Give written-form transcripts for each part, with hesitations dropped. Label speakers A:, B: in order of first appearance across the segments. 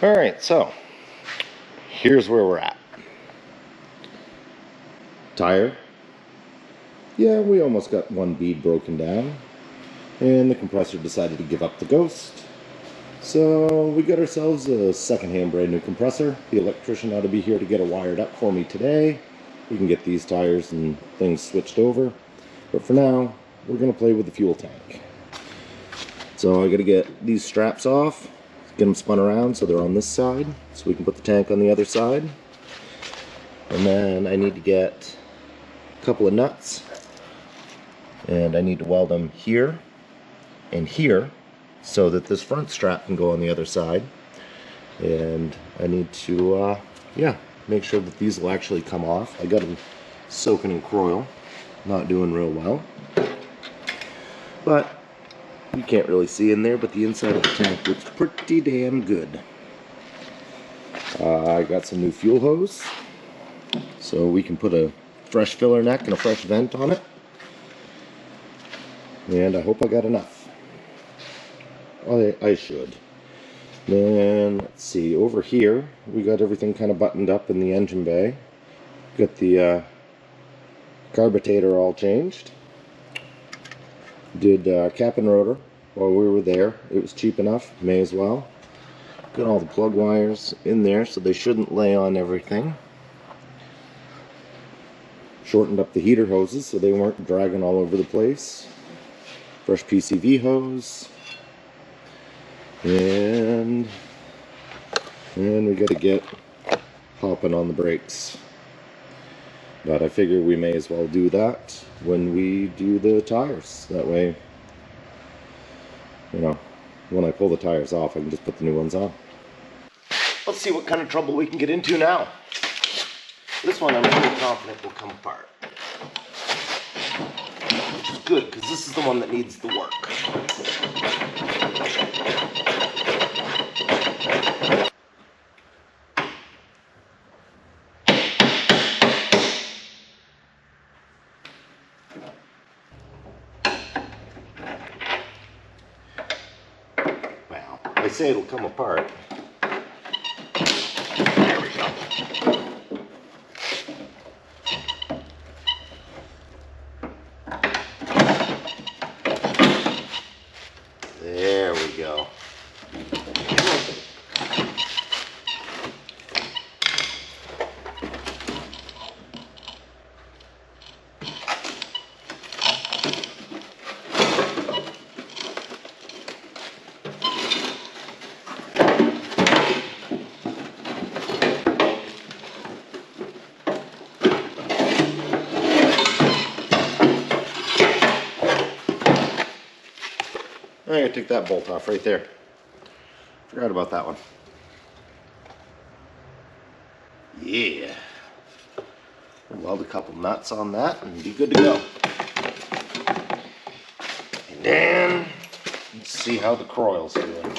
A: Alright, so here's where we're at. Tire. Yeah, we almost got one bead broken down. And the compressor decided to give up the ghost. So we got ourselves a second-hand brand new compressor. The electrician ought to be here to get it wired up for me today. We can get these tires and things switched over. But for now, we're going to play with the fuel tank. So I got to get these straps off, get them spun around so they're on this side, so we can put the tank on the other side. And then I need to get a couple of nuts, and I need to weld them here and here so that this front strap can go on the other side. And I need to, make sure that these will actually come off. I got them soaking in Croil, not doing real well. But you can't really see in there, but the inside of the tank looks pretty damn good. I got some new fuel hose, so we can put a fresh filler neck and a fresh vent on it. And I hope I got enough. I should. Then, let's see, over here, we got everything kind of buttoned up in the engine bay. Got the carburetor all changed. Did cap and rotor while we were there. It was cheap enough, may as well. Got all the plug wires in there so they shouldn't lay on everything. Shortened up the heater hoses so they weren't dragging all over the place. Fresh PCV hose. And we got to get hopping on the brakes. But I figure we may as well do that when we do the tires. That way, when I pull the tires off, I can just put the new ones on. Let's see what kind of trouble we can get into now. This one I'm pretty confident will come apart. Which is good, because this is the one that needs the work. I say it'll come apart. There we go. There we go. I'm going to take that bolt off right there. Forgot about that one. Yeah. Weld a couple nuts on that and be good to go. And then, let's see how the Croil's doing.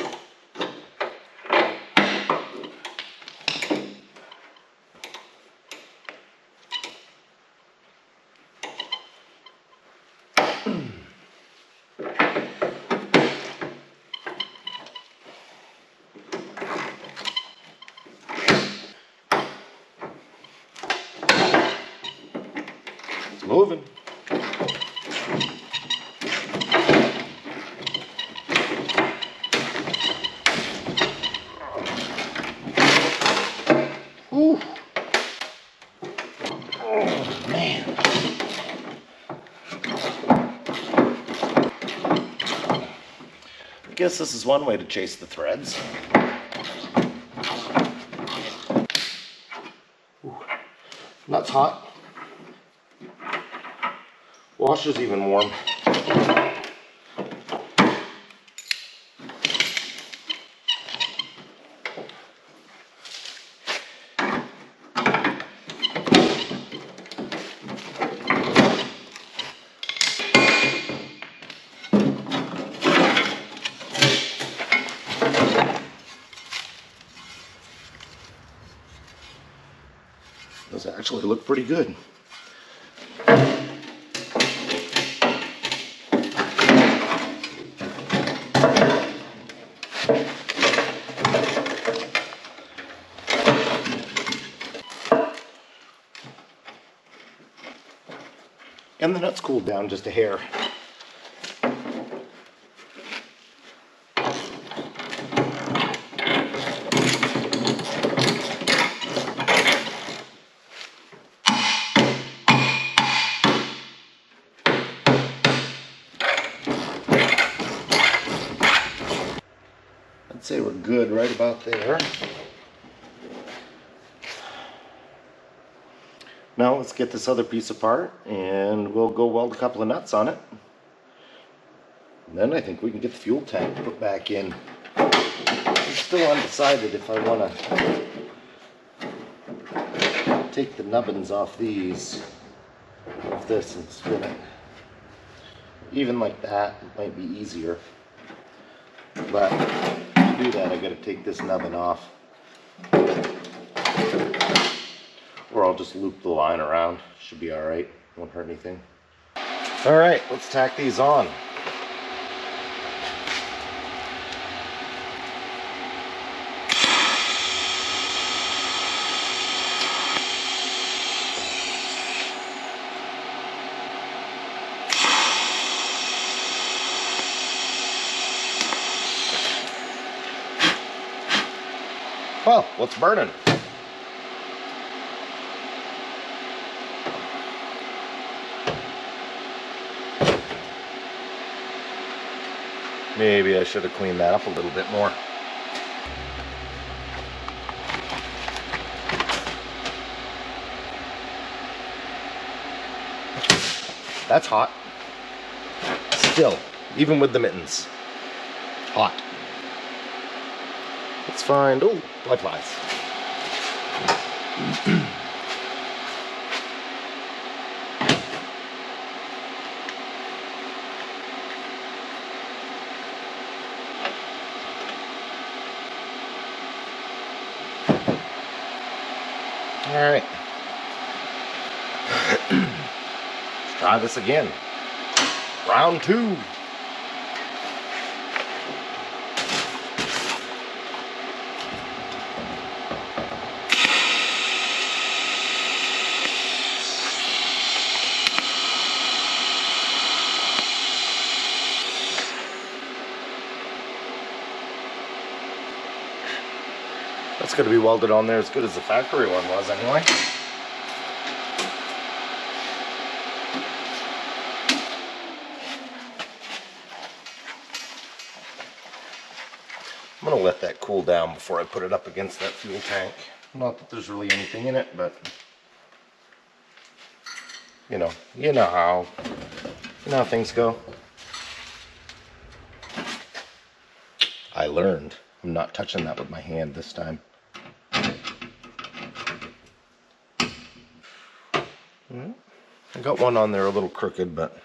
A: Moving. Ooh. Oh, man. I guess this is one way to chase the threads. Ooh. Nut's hot. Washer's even warm. Those actually look pretty good. And the nuts cooled down just a hair. I'd say we're good right about there. Now let's get this other piece apart and we'll go weld a couple of nuts on it. And then I think we can get the fuel tank put back in. I'm still undecided if I want to take the nubbins off these, off this, and spin it. Even like that, it might be easier. But to do that, I got to take this nubbin off. Or I'll just loop the line around. Should be alright. Won't hurt anything. Alright, let's tack these on. Well, what's burning? Maybe I should have cleaned that up a little bit more. That's hot. Still, even with the mittens. Hot. Let's find, oh, flies. All right. Let's try this again. Round 2. That's going to be welded on there as good as the factory one was anyway. I'm going to let that cool down before I put it up against that fuel tank. Not that there's really anything in it, but you know how things go. I learned. I'm not touching that with my hand this time. I got one on there a little crooked, but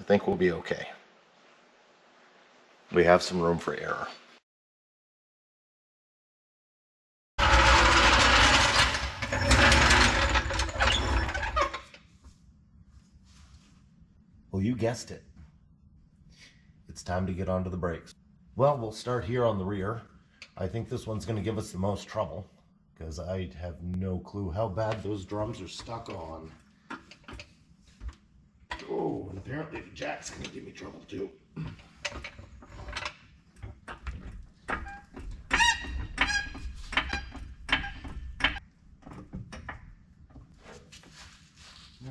A: I think we'll be okay. We have some room for error. Well, you guessed it. It's time to get onto the brakes. Well, we'll start here on the rear. I think this one's going to give us the most trouble because I have no clue how bad those drums are stuck on. Oh, and apparently the jack's going to give me trouble too.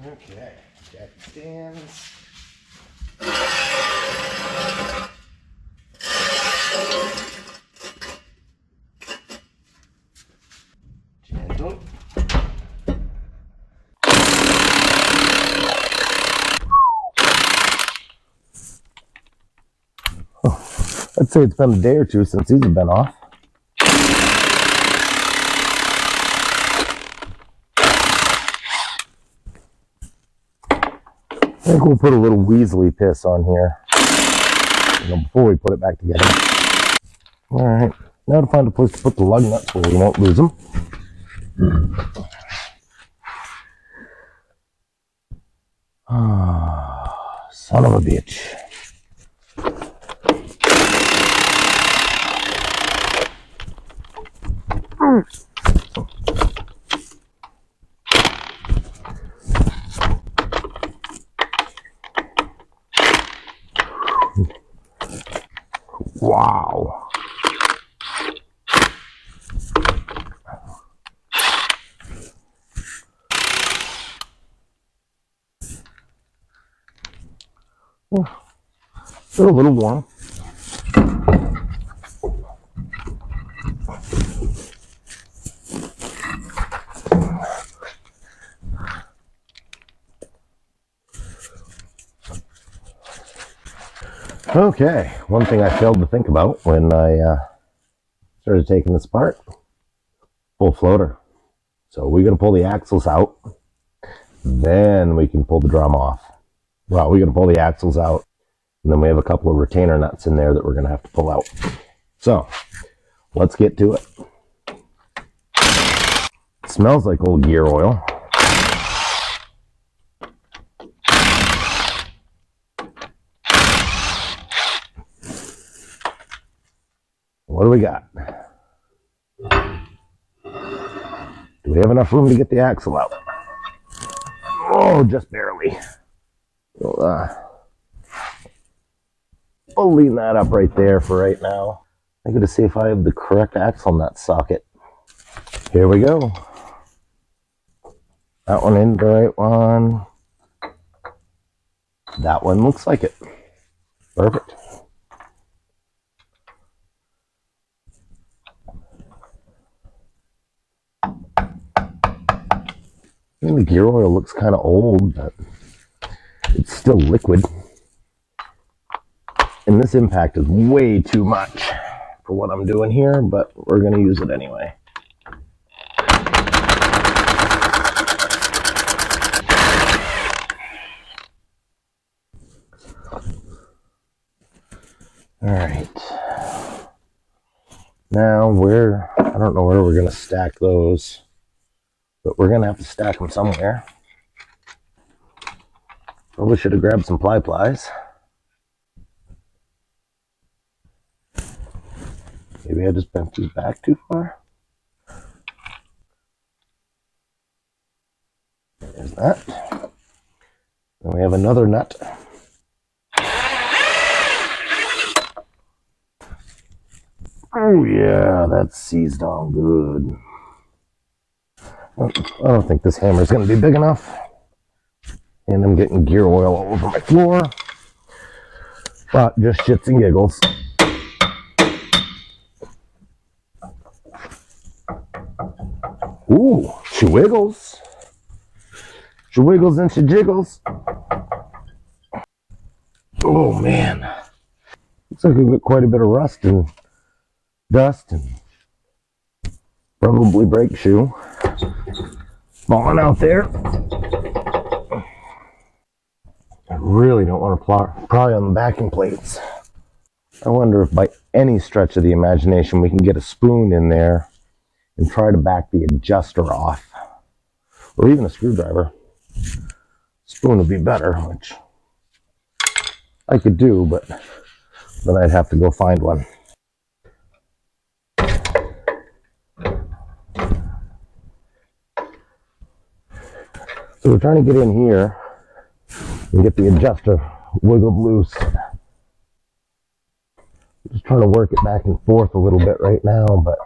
A: Okay, jack stands. Gentle. I'd say it's been a day or two since these have been off. I think we'll put a little Weasley piss on here, before we put it back together. All right, now to find a place to put the lug nuts where we won't lose them. Son of a bitch.
B: Wow. Still a little warm. Okay, one thing I failed to think about when I started taking this apart, full floater. So we're going to pull the axles out, then we can pull the drum off. Well, we're going to pull the axles out, and then we have a couple of retainer nuts in there that we're going to have to pull out. So, let's get to it. It smells like old gear oil. What do we got? Do we have enough room to get the axle out? Oh, just barely. I'll lean that up right there for right now. I gotta see if I have the correct axle nut socket. Here we go. That one in the right one. That one looks like it. Perfect. The gear oil looks kind of old, but it's still liquid. And this impact is way too much for what I'm doing here, but we're going to use it anyway. All right. Now I don't know where we're going to stack those, but we're going to have to stack them somewhere. Probably should have grabbed some ply-plies. Maybe I just bent these back too far. There's that. Then we have another nut. Oh yeah, that's seized on good. I don't think this hammer is going to be big enough. And I'm getting gear oil all over my floor. But just shits and giggles. Ooh, she wiggles. She wiggles and she jiggles. Oh man. Looks like we've got quite a bit of rust and dust and probably brake shoe falling out there. I really don't want to pry on the backing plates. I wonder if by any stretch of the imagination we can get a spoon in there and try to back the adjuster off. Or even a screwdriver. Spoon would be better, which I could do, but then I'd have to go find one. So we're trying to get in here and get the adjuster wiggled loose. I'm just trying to work it back and forth a little bit right now, but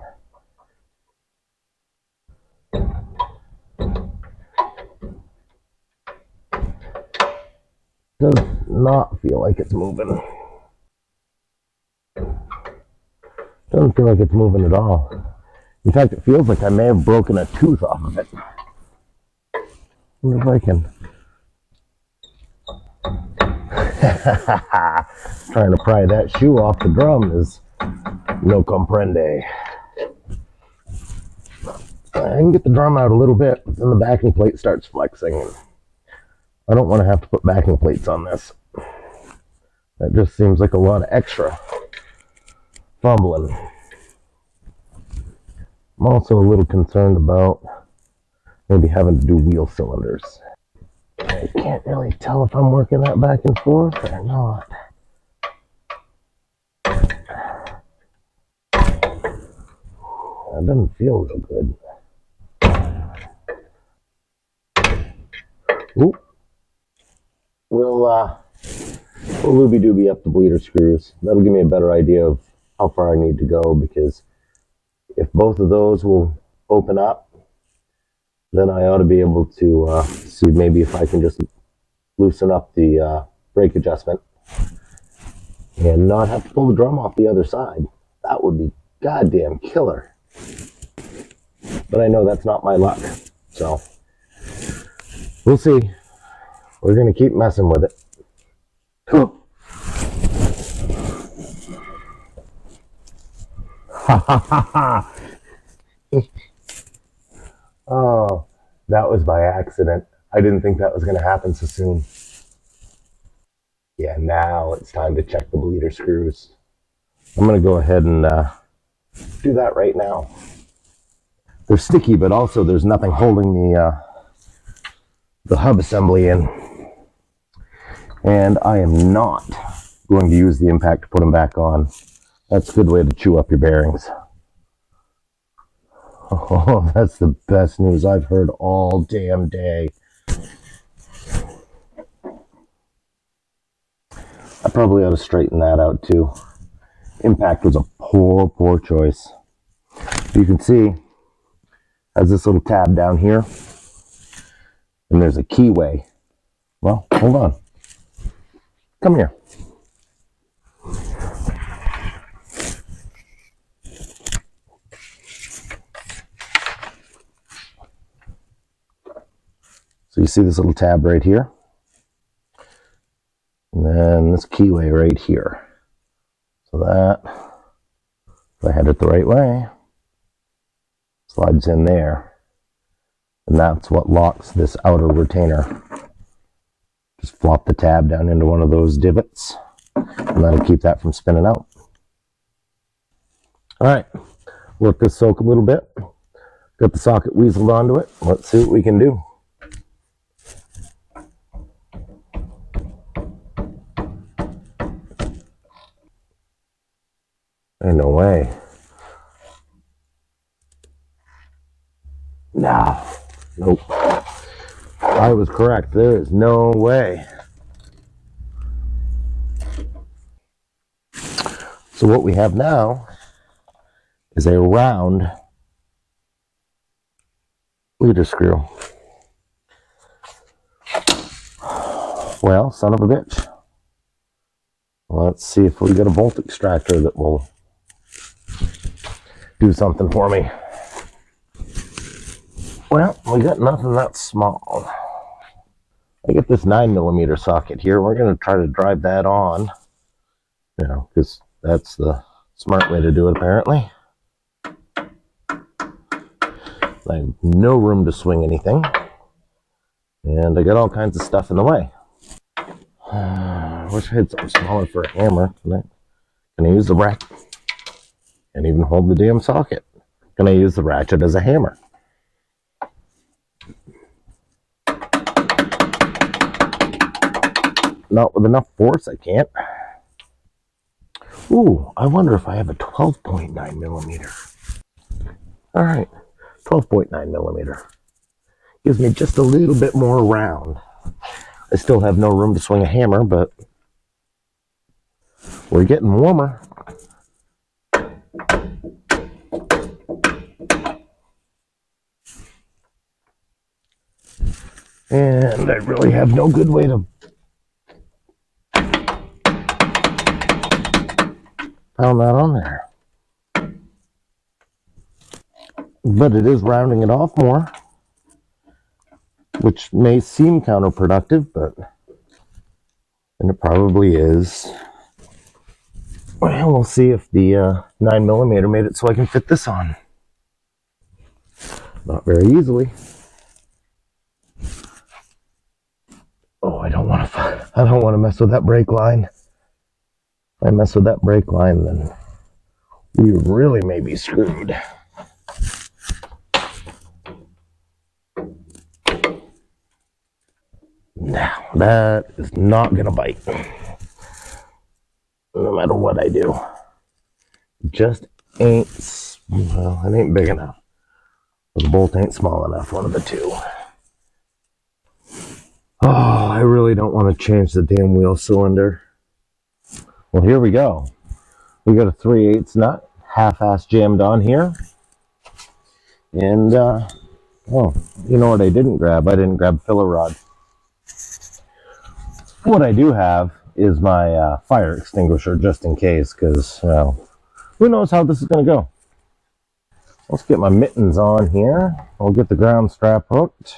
B: does not feel like it's moving. Doesn't feel like it's moving at all. In fact, it feels like I may have broken a tooth off of it. I wonder if I can. Trying to pry that shoe off the drum is no comprende. I can get the drum out a little bit, but then the backing plate starts flexing. I don't want to have to put backing plates on this. That just seems like a lot of extra fumbling. I'm also a little concerned about maybe having to do wheel cylinders. I can't really tell if I'm working that back and forth or not. That doesn't feel real good. Oop. We'll looby-dooby up the bleeder screws. That'll give me a better idea of how far I need to go, because if both of those will open up, then I ought to be able to see maybe if I can just loosen up the brake adjustment and not have to pull the drum off the other side. That would be goddamn killer. But I know that's not my luck. So we'll see. We're going to keep messing with it. Ha ha ha ha. Oh, that was by accident. I didn't think that was going to happen so soon. Yeah, now it's time to check the bleeder screws. I'm going to go ahead and do that right now. They're sticky, but also there's nothing holding the hub assembly in. And I am not going to use the impact to put them back on. That's a good way to chew up your bearings. Oh, that's the best news I've heard all damn day. I probably ought to straighten that out too. Impact was a poor choice. You can see, has this little tab down here, and there's a keyway. Well, hold on. Come here. So you see this little tab right here? And then this keyway right here. So that, if I had it the right way, slides in there. And that's what locks this outer retainer. Just flop the tab down into one of those divots, and that'll keep that from spinning out. Alright, let this soak a little bit. Got the socket weaseled onto it. Let's see what we can do. Ain't no way. No. Nope. I was correct. There is no way. So what we have now is a round leader screw. Well, son of a bitch. Let's see if we get a bolt extractor that will do something for me. Well, we got nothing that small. I get this 9mm socket here. We're going to try to drive that on. You know, because that's the smart way to do it, apparently. I have no room to swing anything. And I got all kinds of stuff in the way. I wish I had something smaller for a hammer. Can I use the ratchet? Can't even hold the damn socket. Can I use the ratchet as a hammer? Not with enough force, I can't. Ooh, I wonder if I have a 12.9mm. Alright, 12.9mm. Gives me just a little bit more round. I still have no room to swing a hammer, but we're getting warmer. And I really have no good way to pound that on there. But it is rounding it off more, which may seem counterproductive, but and it probably is. Well, we'll see if the 9mm made it so I can fit this on. Not very easily. Oh, I don't want to mess with that brake line. If I mess with that brake line, then we really may be screwed. Now, that is not going to bite. No matter what I do. Just ain't, well, it ain't big enough. The bolt ain't small enough, one of the two. Oh, I really don't want to change the damn wheel cylinder. Well, here we go. We got a 3/8 nut, half-ass jammed on here. And, oh, you know what I didn't grab? I didn't grab filler rod. What I do have is my fire extinguisher, just in case, because, well, who knows how this is going to go. Let's get my mittens on here. I'll get the ground strap hooked.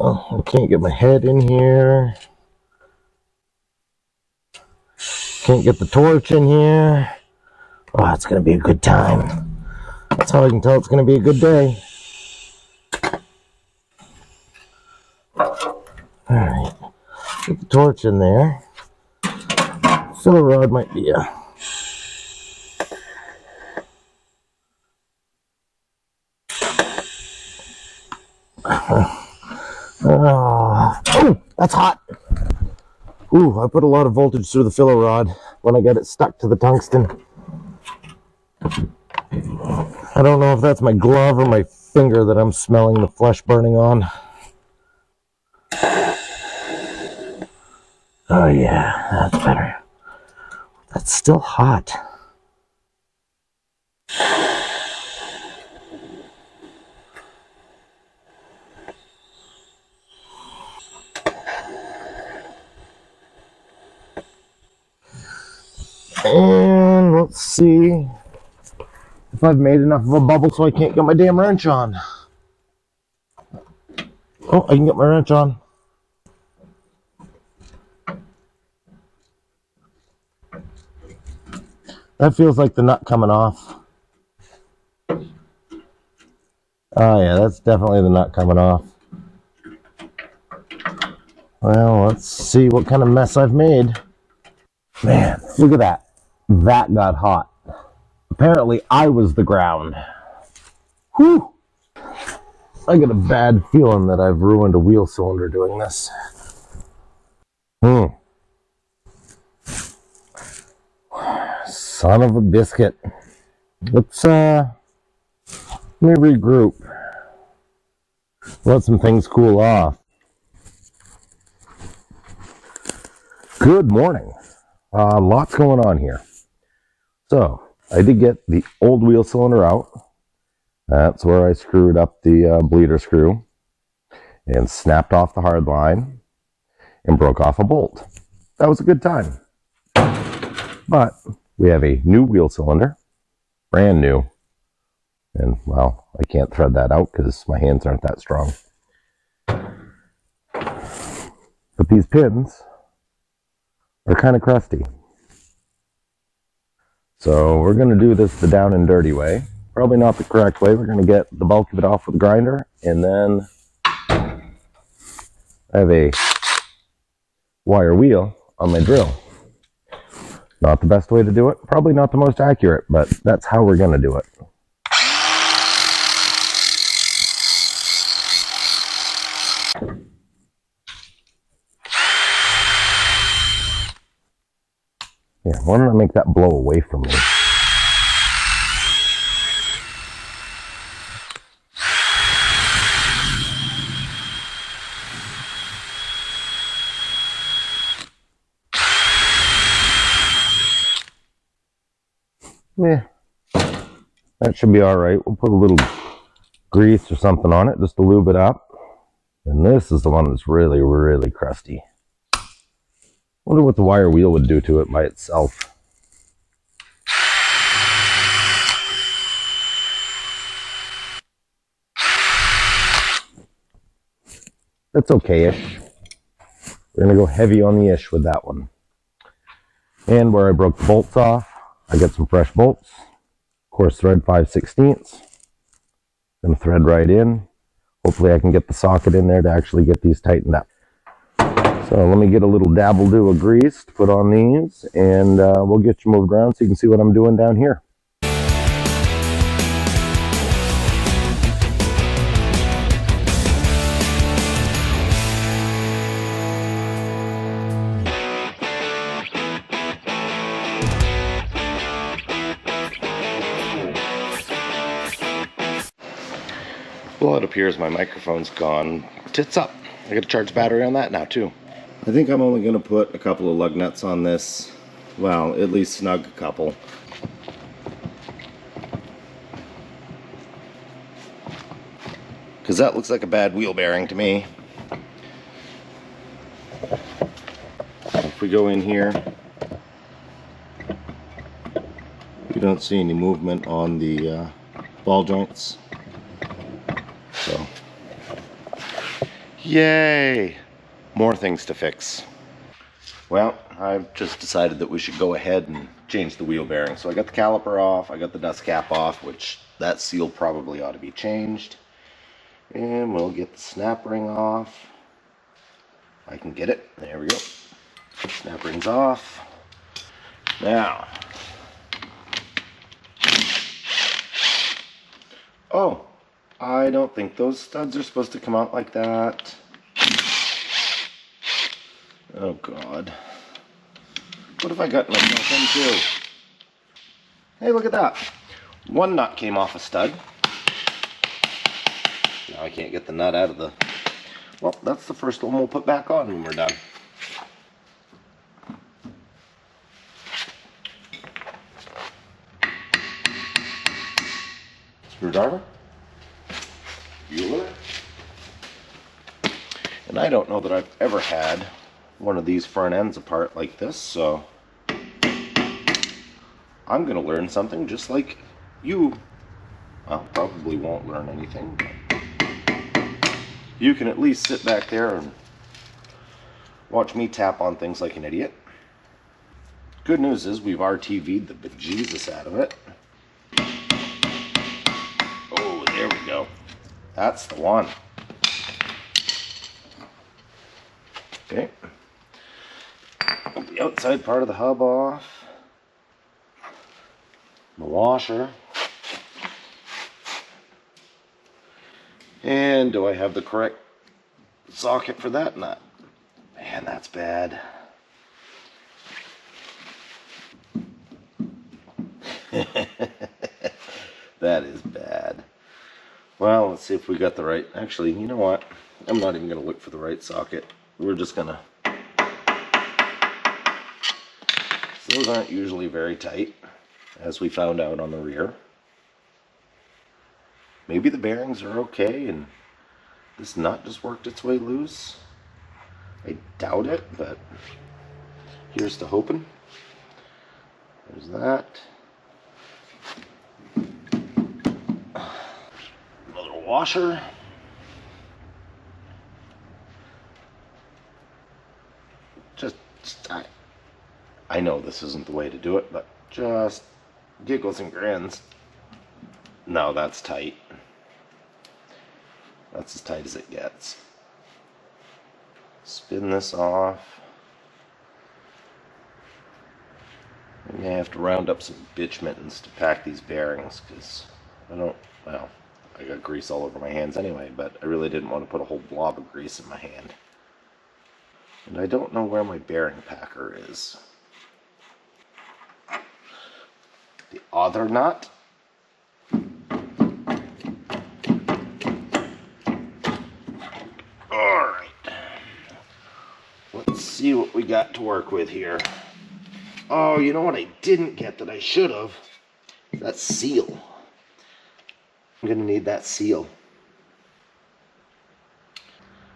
B: I can't get my head in here. Can't get the torch in here. Oh, it's going to be a good time. That's how I can tell it's going to be a good day. Alright. Get the torch in there. Filler rod might be a... Oh, that's hot. Ooh, I put a lot of voltage through the filler rod when I got it stuck to the tungsten. I don't know if that's my glove or my finger that I'm smelling the flesh burning on. Oh yeah, that's better. That's still hot. And let's see if I've made enough of a bubble so I can't get my damn wrench on. Oh, I can get my wrench on. That feels like the nut coming off. Oh yeah, that's definitely the nut coming off. Well, let's see what kind of mess I've made. Man, look at that. That got hot. Apparently, I was the ground. Whew! I get a bad feeling that I've ruined a wheel cylinder doing this. Son of a biscuit. Let's, let me regroup. Let some things cool off. Good morning. Lots going on here. So, I did get the old wheel cylinder out. That's where I screwed up the bleeder screw and snapped off the hard line and broke off a bolt. That was a good time. But we have a new wheel cylinder, brand new. And, well, I can't thread that out because my hands aren't that strong. But these pins are kind of crusty. So we're going to do this the down and dirty way. Probably not the correct way. We're going to get the bulk of it off with a grinder, and then I have a wire wheel on my drill. Not the best way to do it. Probably not the most accurate, but that's how we're going to do it. Yeah, why don't I make that blow away from me? Yeah, that should be all right. We'll put a little grease or something on it just to lube it up. And this is the one that's really, really crusty. Wonder what the wire wheel would do to it by itself. That's okay-ish. We're going to go heavy on the ish with that one. And where I broke the bolts off, I got some fresh bolts. Coarse thread 5/16. Gonna thread right in. Hopefully I can get the socket in there to actually get these tightened up. So let me get a little dabble-do of grease to put on these, and we'll get you moved around so you can see what I'm doing down here.
A: Well, it appears my microphone's gone tits up. I gotta charge the battery on that now too. I think I'm only gonna put a couple of lug nuts on this. Well, at least snug a couple. Because that looks like a bad wheel bearing to me. If we go in here, we don't see any movement on the ball joints. So, yay! More things to fix. Well, I've just decided that we should go ahead and change the wheel bearing. So I got the caliper off, I got the dust cap off, which that seal probably ought to be changed. And we'll get the snap ring off. I can get it. There we go. Snap ring's off. Now. Oh, I don't think those studs are supposed to come out like that. Oh God. What have I gotten myself into? Hey, look at that. One nut came off a stud. Now I can't get the nut out of the... Well, that's the first one we'll put back on when we're done. Screwdriver. Bueller. And I don't know that I've ever had one of these front ends apart like this, so I'm going to learn something just like you. Well, probably won't learn anything, but you can at least sit back there and watch me tap on things like an idiot. Good news is we've RTV'd the bejesus out of it. Oh, there we go. That's the one. Okay. Put the outside part of the hub off. The washer. And do I have the correct socket for that nut? Man, that's bad. That is bad. Well, let's see if we got the right... Actually, you know what? I'm not even going to look for the right socket. We're just going to... Those aren't usually very tight, as we found out on the rear. Maybe the bearings are okay and this nut just worked its way loose. I doubt it, but here's to hoping. There's that. Another washer. I know this isn't the way to do it, but just giggles and grins. No, that's tight. That's as tight as it gets. Spin this off. I may have to round up some bitch mittens to pack these bearings, because I don't, well, I got grease all over my hands anyway, but I really didn't want to put a whole blob of grease in my hand. And I don't know where my bearing packer is. The other nut. Alright. Let's see what we got to work with here. Oh, you know what I didn't get that I should have? That seal. I'm going to need that seal.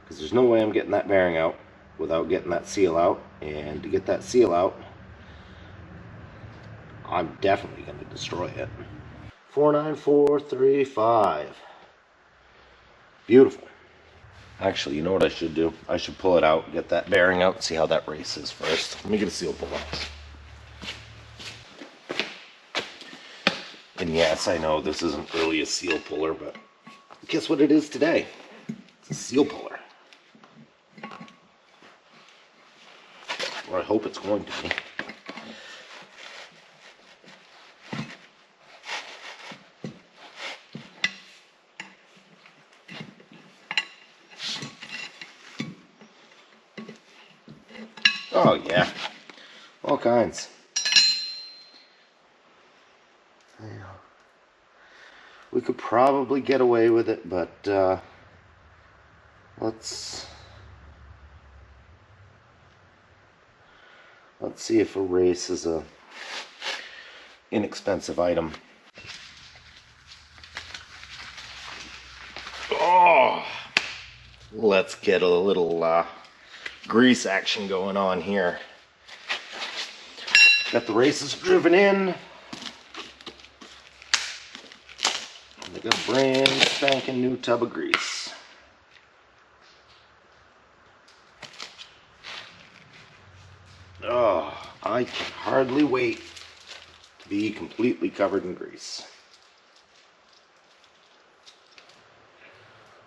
A: Because there's no way I'm getting that bearing out without getting that seal out. And to get that seal out, I'm definitely going to destroy it. 49435. Beautiful. Actually, you know what I should do? I should pull it out, get that bearing out, and see how that races first. Let me get a seal puller. And yes, I know this isn't really a seal puller, but guess what it is today? It's a seal puller. Or I hope it's going to be. Oh yeah, all kinds. We could probably get away with it, but let's see if a race is a inexpensive item. Oh, let's get a little grease action going on here. Got the races driven in. I got a brand spanking new tub of grease. Oh, I can hardly wait to be completely covered in grease.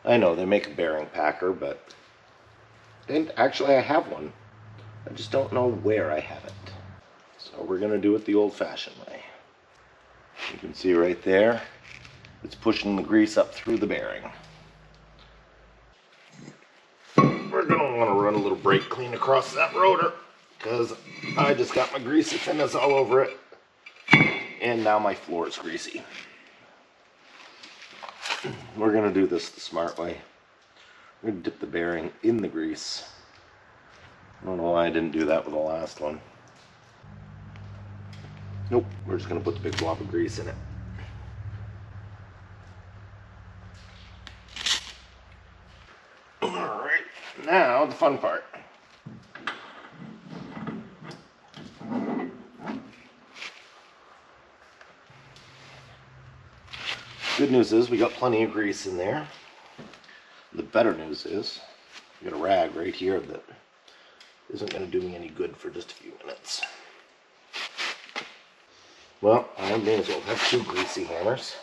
A: I know they make a bearing packer, and actually I have one. I just don't know where I have it. So we're going to do it the old-fashioned way. You can see right there, it's pushing the grease up through the bearing. We're going to want to run a little brake clean across that rotor, because I just got my greasy thinners all over it, and now my floor is greasy. We're going to do this the smart way. We're going to dip the bearing in the grease. I don't know why I didn't do that with the last one. Nope, we're just going to put the big blob of grease in it. Alright, now the fun part. Good news is we got plenty of grease in there. The better news is we got a rag right here that isn't going to do me any good for just a few minutes. Well, I may as well have two greasy hammers.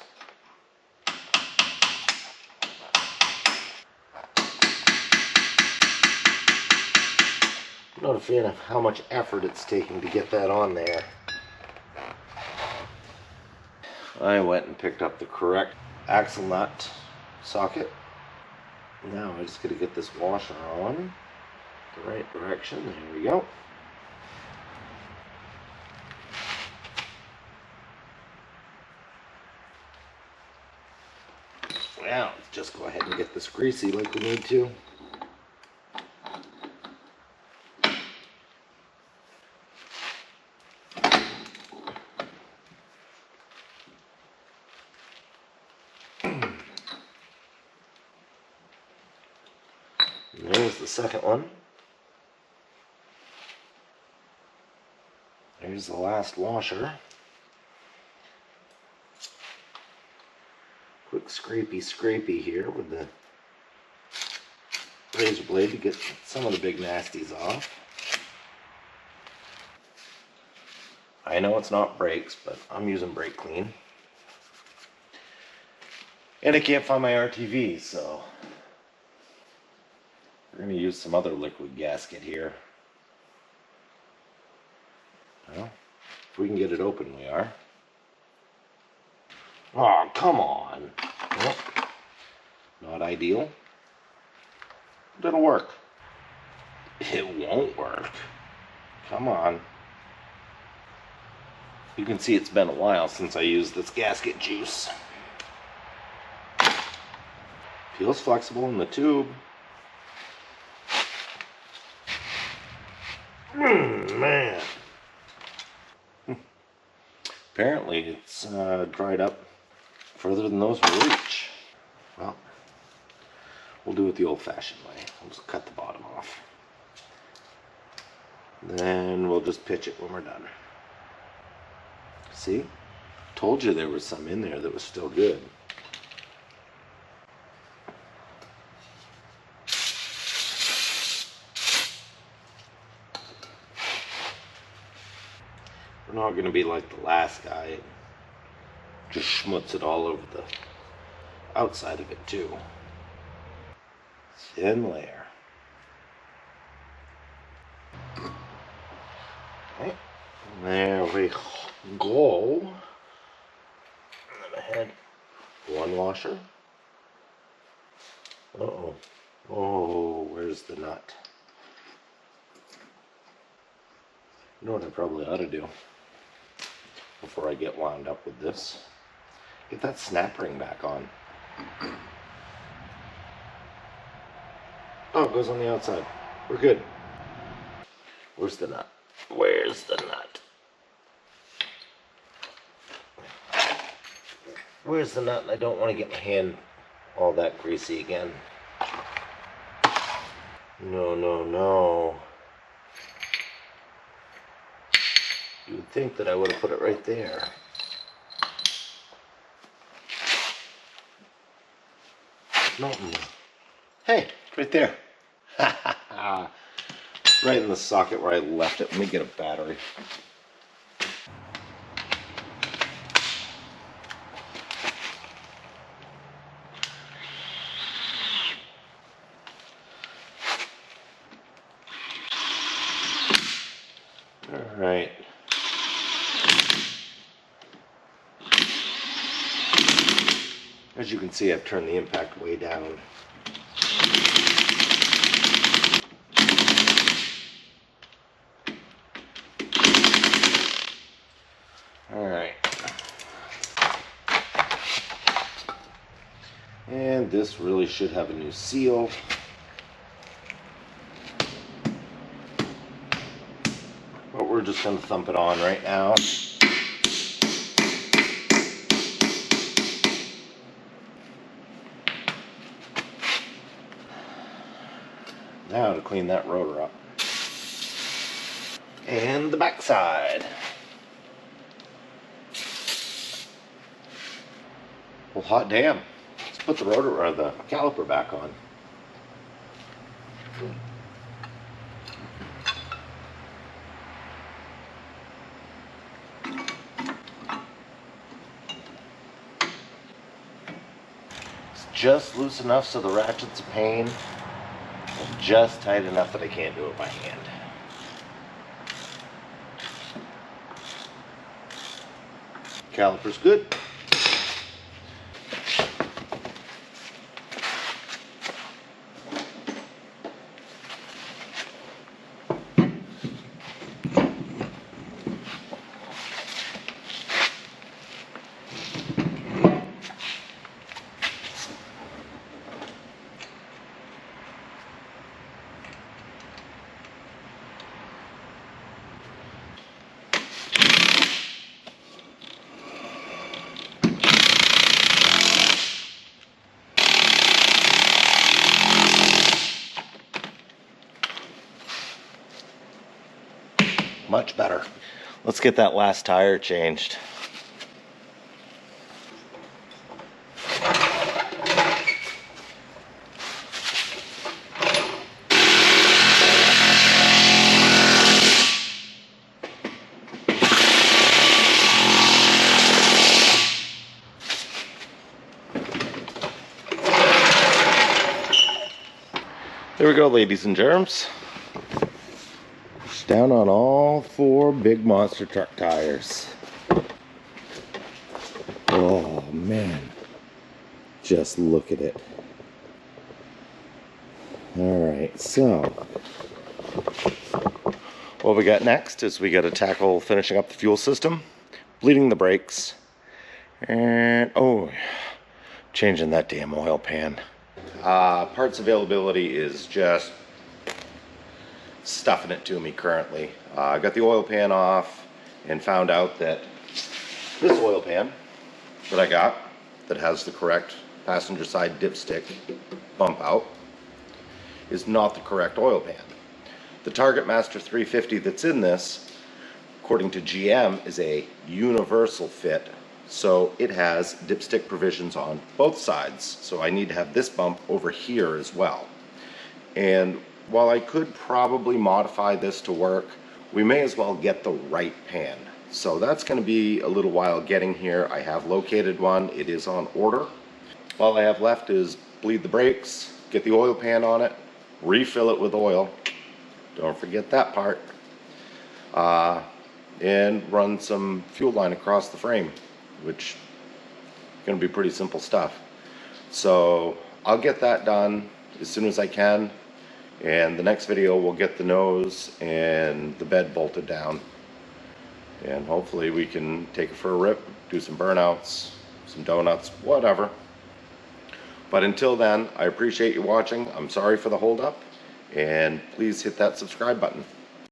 A: I'm not a fan of how much effort it's taking to get that on there. I went and picked up the correct axle nut socket. Now I just got to get this washer on the right direction. There we go. Now just go ahead and get this greasy like we need to. There's the second one. There's the last washer. Quick scrapey here with the razor blade to get some of the big nasties off. I know it's not brakes, but I'm using brake clean. And I can't find my RTV, so we're going to use some other liquid gasket here. Well, if we can get it open, we are. Oh, come on. Well, not ideal. But it'll work. It won't work. Come on. You can see it's been a while since I used this gasket juice. Feels flexible in the tube. Man. Apparently it's dried up further than those will reach. Well, we'll do it the old-fashioned way. We'll just cut the bottom off. Then we'll just pitch it when we're done. See? Told you there was some in there that was still good. We're not going to be like the last guy. Just schmutz it all over the outside of it too. Thin layer. Okay. There we go. And then ahead, one washer. Uh-oh. Oh, where's the nut? You know what I probably ought to do before I get wound up with this?
B: Get that snap ring back on. Oh, it goes on the outside. We're good. Where's the nut? Where's the nut? Where's the nut? I don't want to get my hand all that greasy again. No, no, no. You would think that I would have put it right there. Nothing. Hey, right there. Right in the socket where I left it. Let me get a battery. All right. As you can see, I've turned the impact way down. All right. And this really should have a new seal. But we're just going to thump it on right now. Now to clean that rotor up. And the backside. Well, hot damn. Let's put the rotor or the caliper back on. It's just loose enough so the ratchet's a pain, and just tight enough that I can't do it by hand. Caliper's good. Much better. Let's get that last tire changed. There we go, ladies and germs. Down on all 4 big monster truck tires. Oh man, just look at it. All right, so what we got next is we got to tackle finishing up the fuel system, bleeding the brakes, and changing that damn oil pan. Parts availability is just stuffing it to me currently. I got the oil pan off and found out that this oil pan that I got that has the correct passenger side dipstick bump out is not the correct oil pan. The Target Master 350 that's in this, according to GM, is a universal fit, so it has dipstick provisions on both sides. So I need to have this bump over here as well. And while I could probably modify this to work, we may as well get the right pan. So that's going to be a little while getting here. I have located one. It is on order. All I have left is bleed the brakes, get the oil pan on it, refill it with oil. Don't forget that part. And run some fuel line across the frame, which is going to be pretty simple stuff. So I'll get that done as soon as I can. And the next video we'll get the nose and the bed bolted down. And hopefully we can take it for a rip, do some burnouts,
A: some donuts, whatever. But until then, I appreciate you watching. I'm sorry for the holdup, and please hit that subscribe button.